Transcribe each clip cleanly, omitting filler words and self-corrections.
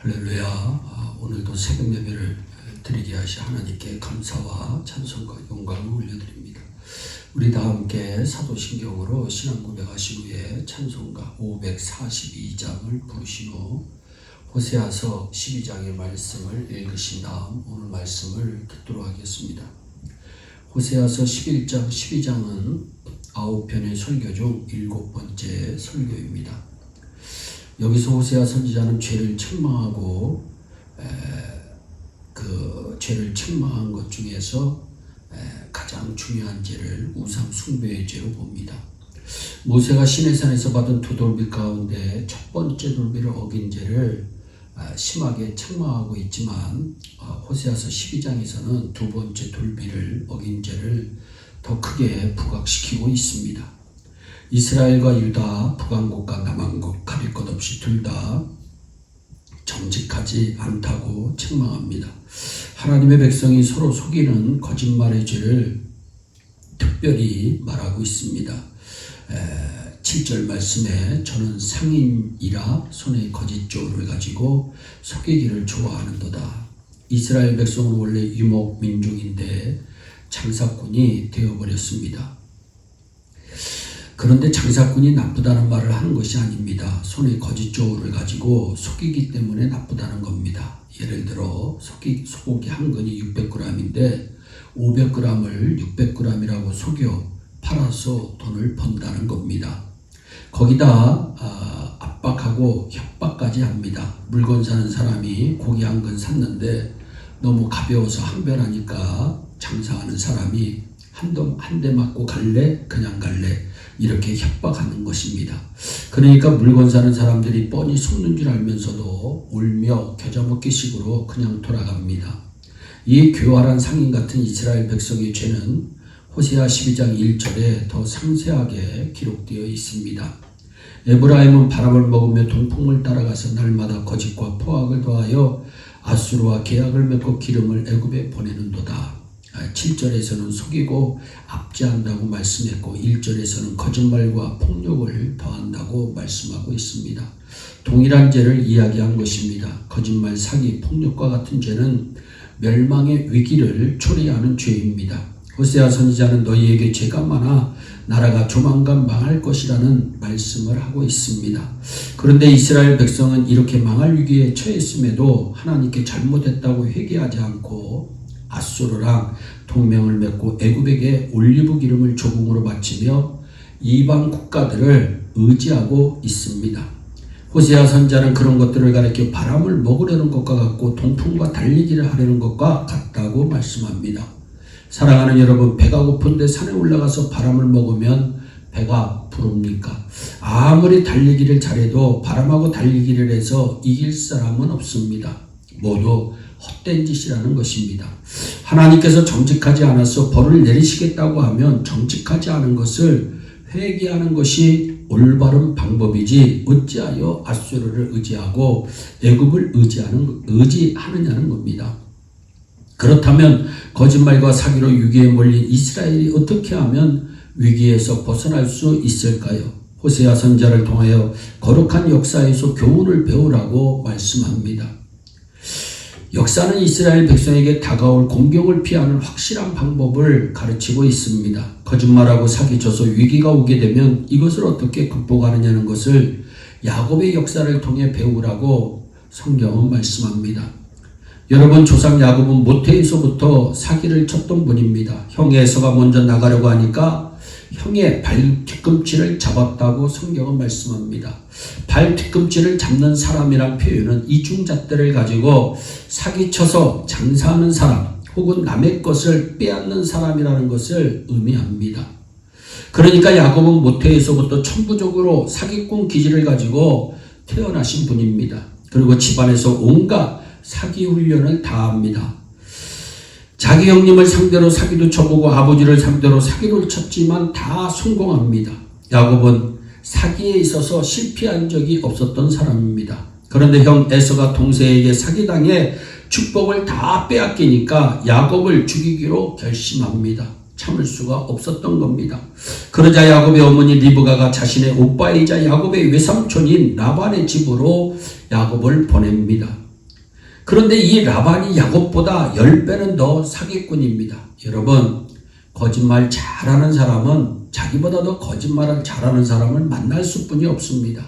할렐루야. 오늘도 새벽 예배를 드리게 하시 하나님께 감사와 찬송과 영광을 올려드립니다. 우리 다 함께 사도신경으로 신앙 고백하신 후에 찬송가 542장을 부르신 후 호세아서 12장의 말씀을 읽으신 다음 오늘 말씀을 듣도록 하겠습니다. 호세아서 11장, 12장은 9편의 설교 중 7번째 설교입니다. 여기서 호세아 선지자는 죄를 책망하고 그 죄를 책망한 것 중에서 가장 중요한 죄를 우상 숭배의 죄로 봅니다. 모세가 시내산에서 받은 두 돌비 가운데 첫 번째 돌비를 어긴 죄를 심하게 책망하고 있지만 호세아서 12장에서는 두 번째 돌비를 어긴 죄를 더 크게 부각시키고 있습니다. 이스라엘과 유다, 북왕국과 남왕국 가릴 것 없이 둘 다 정직하지 않다고 책망합니다. 하나님의 백성이 서로 속이는 거짓말의 죄를 특별히 말하고 있습니다. 7절 말씀에 저는 상인이라 손에 거짓 저울을 가지고 속이기를 좋아하는도다. 이스라엘 백성은 원래 유목 민족인데 장사꾼이 되어버렸습니다. 그런데 장사꾼이 나쁘다는 말을 하는 것이 아닙니다. 손에 거짓 저울을 가지고 속이기 때문에 나쁘다는 겁니다. 예를 들어 소고기 한 근이 600g인데 500g을 600g이라고 속여 팔아서 돈을 번다는 겁니다. 거기다 압박하고 협박까지 합니다. 물건 사는 사람이 고기 한 근 샀는데 너무 가벼워서 항변하니까 장사하는 사람이 한 대 맞고 갈래? 그냥 갈래? 이렇게 협박하는 것입니다. 그러니까 물건 사는 사람들이 뻔히 속는 줄 알면서도 울며 겨자먹기 식으로 그냥 돌아갑니다. 이 교활한 상인 같은 이스라엘 백성의 죄는 호세아 12장 1절에 더 상세하게 기록되어 있습니다. 에브라임은 바람을 먹으며 동풍을 따라가서 날마다 거짓과 포악을 더하여 아수르와 계약을 맺고 기름을 애굽에 보내는도다. 7절에서는 속이고 압제한다고 말씀했고 1절에서는 거짓말과 폭력을 더한다고 말씀하고 있습니다. 동일한 죄를 이야기한 것입니다. 거짓말, 사기, 폭력과 같은 죄는 멸망의 위기를 초래하는 죄입니다. 호세아 선지자는 너희에게 죄가 많아 나라가 조만간 망할 것이라는 말씀을 하고 있습니다. 그런데 이스라엘 백성은 이렇게 망할 위기에 처했음에도 하나님께 잘못했다고 회개하지 않고 아수르랑 동맹을 맺고 애굽에게 올리브 기름을 조공으로 바치며 이방 국가들을 의지하고 있습니다. 호세아 선지자는 그런 것들을 가리켜 바람을 먹으려는 것과 같고 동풍과 달리기를 하려는 것과 같다고 말씀합니다. 사랑하는 여러분, 배가 고픈데 산에 올라가서 바람을 먹으면 배가 부릅니까? 아무리 달리기를 잘해도 바람하고 달리기를 해서 이길 사람은 없습니다. 모두 헛된 짓이라는 것입니다. 하나님께서 정직하지 않아서 벌을 내리시겠다고 하면 정직하지 않은 것을 회개하는 것이 올바른 방법이지 어찌하여 아수르를 의지하고 애굽을 의지하느냐는 겁니다. 그렇다면 거짓말과 사기로 위기에 몰린 이스라엘이 어떻게 하면 위기에서 벗어날 수 있을까요? 호세아 선지자를 통하여 거룩한 역사에서 교훈을 배우라고 말씀합니다. 역사는 이스라엘 백성에게 다가올 공경을 피하는 확실한 방법을 가르치고 있습니다. 거짓말하고 사기쳐서 위기가 오게 되면 이것을 어떻게 극복하느냐는 것을 야곱의 역사를 통해 배우라고 성경은 말씀합니다. 여러분, 조상 야곱은 모태에서부터 사기를 쳤던 분입니다. 형 에서가 먼저 나가려고 하니까 형의 발 뒤꿈치를 잡았다고 성경은 말씀합니다. 발 뒤꿈치를 잡는 사람이란 표현은 이중잣대를 가지고 사기쳐서 장사하는 사람 혹은 남의 것을 빼앗는 사람이라는 것을 의미합니다. 그러니까 야곱은 모태에서부터 천부적으로 사기꾼 기질을 가지고 태어나신 분입니다. 그리고 집안에서 온갖 사기 훈련을 다 합니다. 자기 형님을 상대로 사기도 쳐보고 아버지를 상대로 사기를 쳤지만 다 성공합니다. 야곱은 사기에 있어서 실패한 적이 없었던 사람입니다. 그런데 형 에서가 동생에게 사기당해 축복을 다 빼앗기니까 야곱을 죽이기로 결심합니다. 참을 수가 없었던 겁니다. 그러자 야곱의 어머니 리브가가 자신의 오빠이자 야곱의 외삼촌인 라반의 집으로 야곱을 보냅니다. 그런데 이 라반이 야곱보다 10배는 더 사기꾼입니다. 여러분, 거짓말 잘하는 사람은 자기보다 더 거짓말을 잘하는 사람을 만날 수뿐이 없습니다.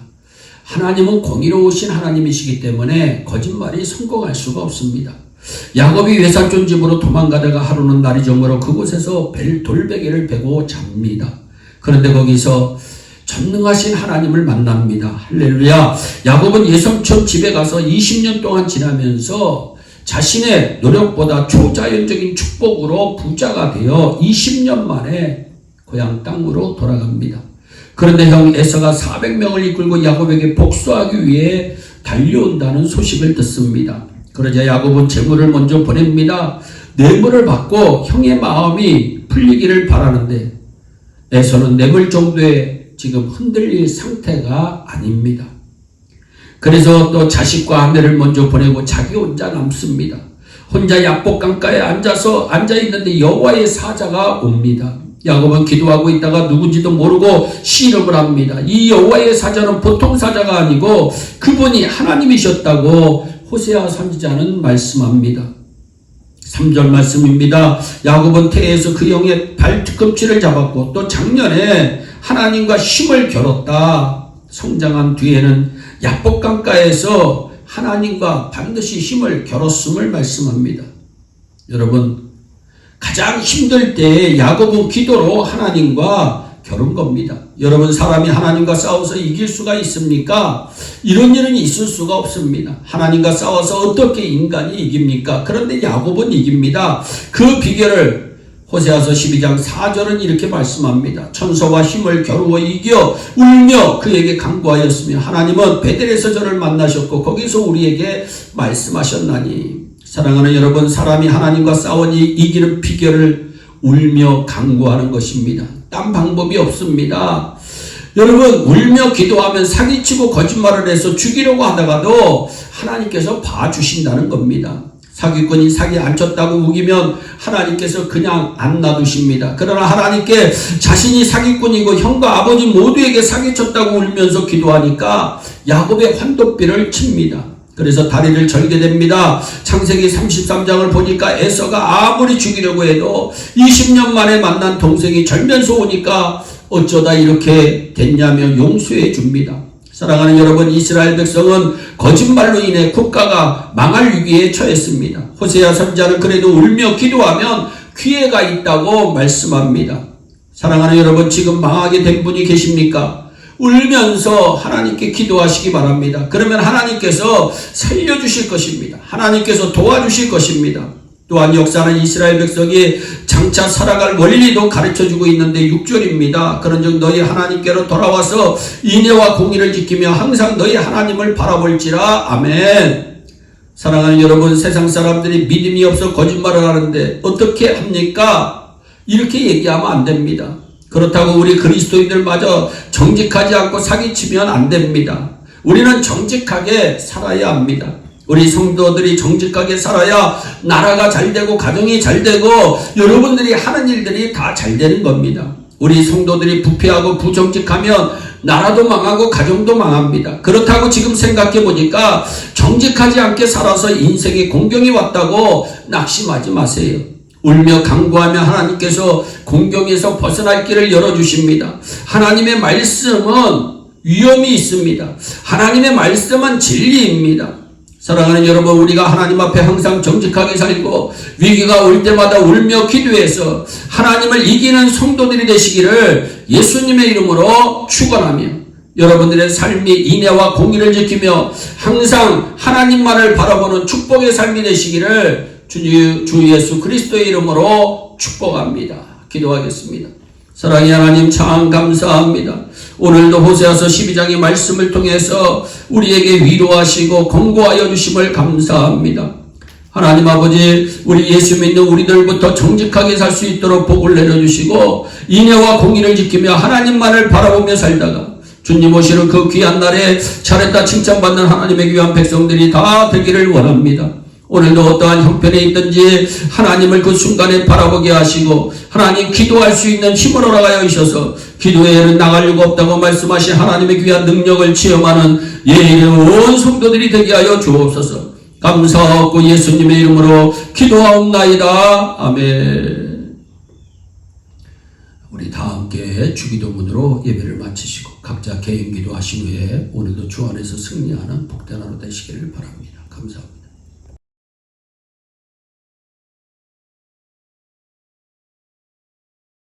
하나님은 공의로우신 하나님이시기 때문에 거짓말이 성공할 수가 없습니다. 야곱이 외삼촌 집으로 도망가다가 하루는 날이 저물어 그곳에서 돌베개를 베고 잡니다. 그런데 거기서 전능하신 하나님을 만납니다. 할렐루야. 야곱은 외삼촌 집에 가서 20년 동안 지나면서 자신의 노력보다 초자연적인 축복으로 부자가 되어 20년 만에 고향 땅으로 돌아갑니다. 그런데 형 에서가 400명을 이끌고 야곱에게 복수하기 위해 달려온다는 소식을 듣습니다. 그러자 야곱은 재물을 먼저 보냅니다. 뇌물을 받고 형의 마음이 풀리기를 바라는데 에서는 뇌물 정도의 지금 흔들릴 상태가 아닙니다. 그래서 또 자식과 아내를 먼저 보내고 자기 혼자 남습니다. 혼자 야복강가에 앉아있는데 여호와의 사자가 옵니다. 야곱은 기도하고 있다가 누군지도 모르고 씨름을 합니다. 이 여호와의 사자는 보통 사자가 아니고 그분이 하나님이셨다고 호세아 선지자는 말씀합니다. 3절 말씀입니다. 야곱은 태에서 그 영의 발뒤꿈치를 잡았고 또 작년에 하나님과 힘을 겨뤘다. 성장한 뒤에는 야복강가에서 하나님과 반드시 힘을 겨뤘음을 말씀합니다. 여러분, 가장 힘들 때 야곱은 기도로 하나님과 겨룬 겁니다. 여러분, 사람이 하나님과 싸워서 이길 수가 있습니까? 이런 일은 있을 수가 없습니다. 하나님과 싸워서 어떻게 인간이 이깁니까? 그런데 야곱은 이깁니다. 그 비결을 호세아서 12장 4절은 이렇게 말씀합니다. 천사와 힘을 겨루어 이겨 울며 그에게 간구하였으며 하나님은 베델에서 저를 만나셨고 거기서 우리에게 말씀하셨나니. 사랑하는 여러분, 사람이 하나님과 싸우니 이기는 비결을 울며 간구하는 것입니다. 딴 방법이 없습니다. 여러분, 울며 기도하면 사기치고 거짓말을 해서 죽이려고 하다가도 하나님께서 봐주신다는 겁니다. 사기꾼이 사기 안 쳤다고 우기면 하나님께서 그냥 안 놔두십니다. 그러나 하나님께 자신이 사기꾼이고 형과 아버지 모두에게 사기쳤다고 울면서 기도하니까 야곱의 환도비를 칩니다. 그래서 다리를 절게 됩니다. 창세기 33장을 보니까 에서가 아무리 죽이려고 해도 20년 만에 만난 동생이 절면서 오니까 어쩌다 이렇게 됐냐며 용서해 줍니다. 사랑하는 여러분, 이스라엘 백성은 거짓말로 인해 국가가 망할 위기에 처했습니다. 호세아 선지자는 그래도 울며 기도하면 기회가 있다고 말씀합니다. 사랑하는 여러분, 지금 망하게 된 분이 계십니까? 울면서 하나님께 기도하시기 바랍니다. 그러면 하나님께서 살려주실 것입니다. 하나님께서 도와주실 것입니다. 또한 역사는 이스라엘 백성이 장차 살아갈 원리도 가르쳐주고 있는데 6절입니다. 그런즉 너희 하나님께로 돌아와서 인애와 공의를 지키며 항상 너희 하나님을 바라볼지라. 아멘. 사랑하는 여러분, 세상 사람들이 믿음이 없어 거짓말을 하는데 어떻게 합니까? 이렇게 얘기하면 안 됩니다. 그렇다고 우리 그리스도인들마저 정직하지 않고 사기치면 안 됩니다. 우리는 정직하게 살아야 합니다. 우리 성도들이 정직하게 살아야 나라가 잘되고 가정이 잘되고 여러분들이 하는 일들이 다 잘되는 겁니다. 우리 성도들이 부패하고 부정직하면 나라도 망하고 가정도 망합니다. 그렇다고 지금 생각해 보니까 정직하지 않게 살아서 인생에 공경이 왔다고 낙심하지 마세요. 울며 간구하며 하나님께서 공경에서 벗어날 길을 열어주십니다. 하나님의 말씀은 위험이 있습니다. 하나님의 말씀은 진리입니다. 사랑하는 여러분, 우리가 하나님 앞에 항상 정직하게 살고 위기가 올 때마다 울며 기도해서 하나님을 이기는 성도들이 되시기를 예수님의 이름으로 축원하며 여러분들의 삶이 인애와 공의를 지키며 항상 하나님만을 바라보는 축복의 삶이 되시기를 주 예수 그리스도의 이름으로 축복합니다. 기도하겠습니다. 사랑의 하나님, 참 감사합니다. 오늘도 호세아서 12장의 말씀을 통해서 우리에게 위로하시고 권고하여 주심을 감사합니다. 하나님 아버지, 우리 예수 믿는 우리들부터 정직하게 살 수 있도록 복을 내려주시고 인애와 공의를 지키며 하나님만을 바라보며 살다가 주님 오시는 그 귀한 날에 잘했다 칭찬받는 하나님의 귀한 백성들이 다 되기를 원합니다. 오늘도 어떠한 형편에 있든지 하나님을 그 순간에 바라보게 하시고 하나님 기도할 수 있는 힘을 허락하여 주셔서 기도에는 나갈 이유가 없다고 말씀하신 하나님의 귀한 능력을 체험하는 예일의 온 성도들이 되게 하여 주옵소서. 감사하고 예수님의 이름으로 기도하옵나이다. 아멘. 우리 다 함께 주기도문으로 예배를 마치시고 각자 개인 기도하신 후에 오늘도 주 안에서 승리하는 복된 하루 되시기를 바랍니다. 감사합니다.